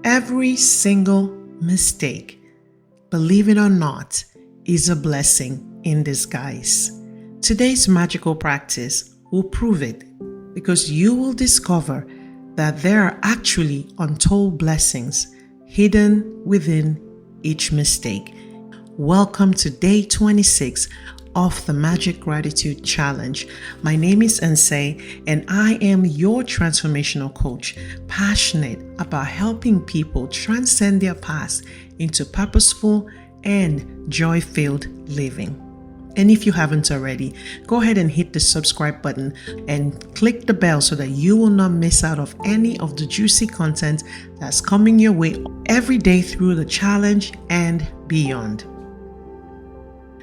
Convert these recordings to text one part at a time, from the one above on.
Every single mistake, believe it or not, is a blessing in disguise. Today's magical practice will prove it because you will discover that there are actually untold blessings hidden within each mistake. Welcome to day 26 of the Magic Gratitude Challenge. My name is Nsei and I am your transformational coach, passionate about helping people transcend their past into purposeful and joy-filled living. And if you haven't already, go ahead and hit the subscribe button and click the bell so that you will not miss out of any of the juicy content that's coming your way every day through the challenge and beyond.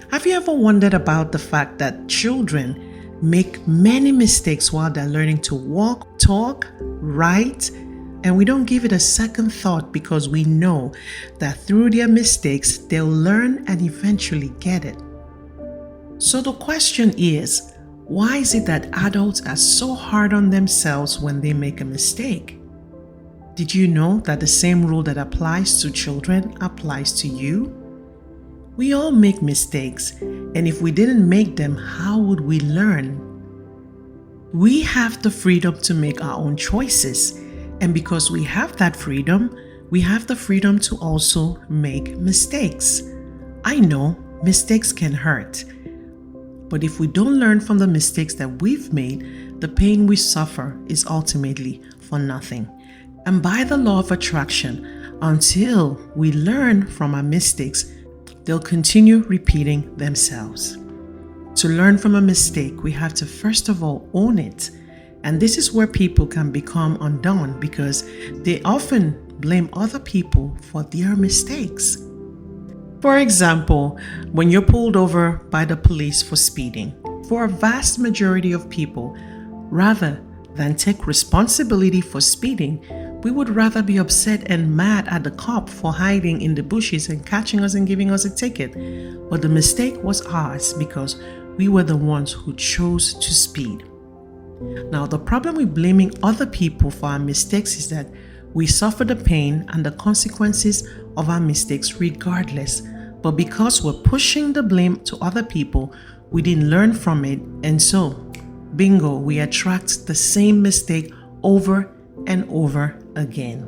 Have you ever wondered about the fact that children make many mistakes while they're learning to walk, talk, write, and we don't give it a second thought because we know that through their mistakes, they'll learn and eventually get it. So the question is, why is it that adults are so hard on themselves when they make a mistake? Did you know that the same rule that applies to children applies to you? We all make mistakes, and if we didn't make them, how would we learn? We have the freedom to make our own choices, and because we have that freedom, we have the freedom to also make mistakes. I know mistakes can hurt, but if we don't learn from the mistakes that we've made, the pain we suffer is ultimately for nothing. And by the law of attraction, until we learn from our mistakes, they'll continue repeating themselves. To learn from a mistake, we have to first of all own it. And this is where people can become undone because they often blame other people for their mistakes. For example, when you're pulled over by the police for speeding, for a vast majority of people, rather than take responsibility for speeding, we would rather be upset and mad at the cop for hiding in the bushes and catching us and giving us a ticket. But the mistake was ours because we were the ones who chose to speed. Now, the problem with blaming other people for our mistakes is that we suffer the pain and the consequences of our mistakes regardless. But because we're pushing the blame to other people, we didn't learn from it. And so, bingo, we attract the same mistake over and over again.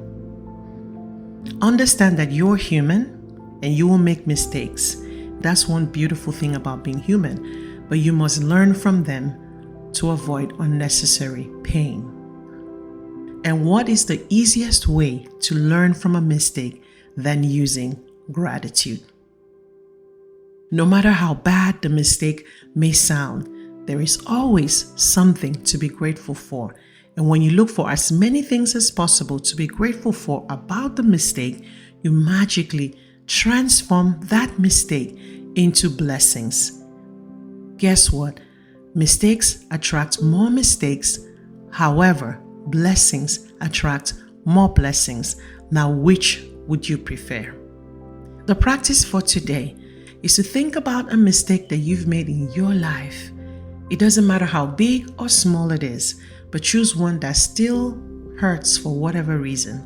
Understand that you're human and you will make mistakes. That's one beautiful thing about being human, but you must learn from them to avoid unnecessary pain. And what is the easiest way to learn from a mistake than using gratitude? No matter how bad the mistake may sound, there is always something to be grateful for. And when you look for as many things as possible to be grateful for about the mistake, you magically transform that mistake into blessings. Guess what? Mistakes attract more mistakes. However, blessings attract more blessings. Now, which would you prefer? The practice for today is to think about a mistake that you've made in your life. It doesn't matter how big or small it is, but choose one that still hurts for whatever reason.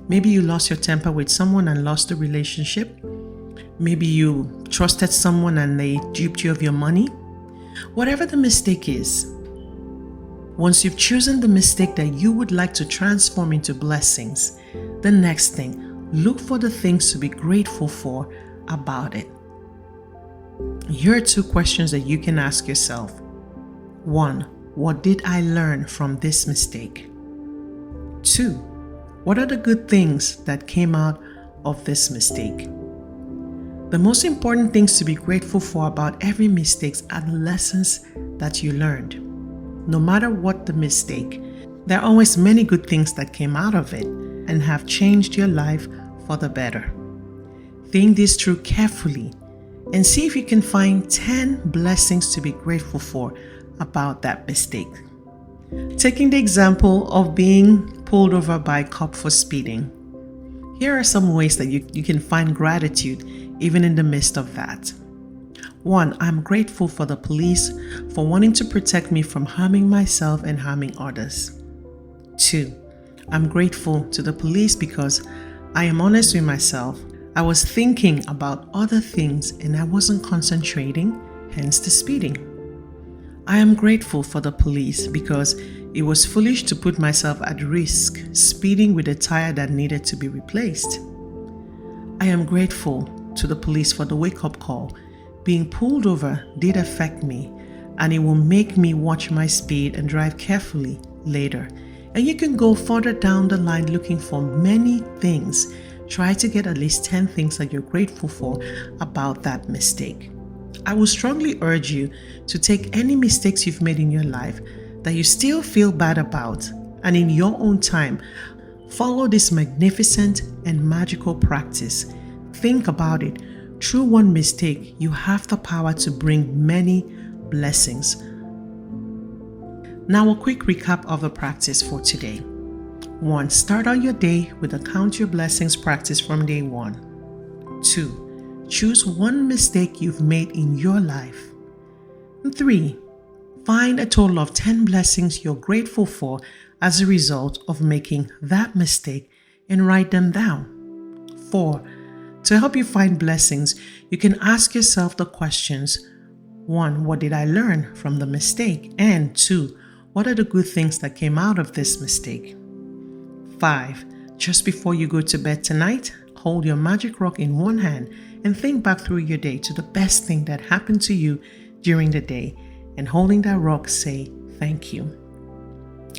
Maybe you lost your temper with someone and lost the relationship. Maybe you trusted someone and they duped you of your money. Whatever the mistake is, once you've chosen the mistake that you would like to transform into blessings, the next thing, look for the things to be grateful for about it. Here are two questions that you can ask yourself. 1. What did I learn from this mistake? 2. What are the good things that came out of this mistake? The most important things to be grateful for about every mistake are the lessons that you learned. No matter what the mistake, there are always many good things that came out of it and have changed your life for the better. Think this through carefully and see if you can find 10 blessings to be grateful for about that mistake. Taking the example of being pulled over by a cop for speeding, here are some ways that you can find gratitude even in the midst of that. 1, I'm grateful for the police for wanting to protect me from harming myself and harming others. 2, I'm grateful to the police because I am honest with myself. I was thinking about other things and I wasn't concentrating, hence the speeding. I am grateful for the police because it was foolish to put myself at risk, speeding with a tire that needed to be replaced. I am grateful to the police for the wake-up call. Being pulled over did affect me, and it will make me watch my speed and drive carefully later. And you can go further down the line looking for many things. Try to get at least 10 things that you're grateful for about that mistake. I will strongly urge you to take any mistakes you've made in your life that you still feel bad about, and in your own time, follow this magnificent and magical practice. Think about it. Through one mistake, you have the power to bring many blessings. Now, a quick recap of the practice for today. 1. Start out your day with a count your blessings practice from day 1. 2. Choose one mistake you've made in your life. 3. Find a total of 10 blessings you're grateful for as a result of making that mistake and write them down. 4. To help you find blessings, you can ask yourself the questions: 1. What did I learn from the mistake? And 2. What are the good things that came out of this mistake? 5. Just before you go to bed tonight, hold your magic rock in one hand and think back through your day to the best thing that happened to you during the day. And holding that rock, say thank you.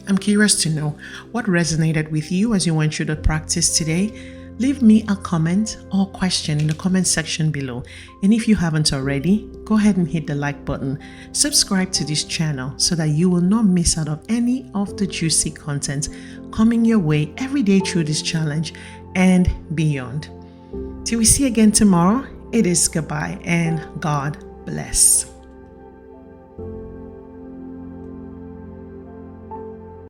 I'm curious to know what resonated with you as you went through the practice today. Leave me a comment or question in the comment section below. And if you haven't already, go ahead and hit the like button. Subscribe to this channel so that you will not miss out on any of the juicy content coming your way every day through this challenge and beyond. Till we see again tomorrow, it is goodbye and God bless.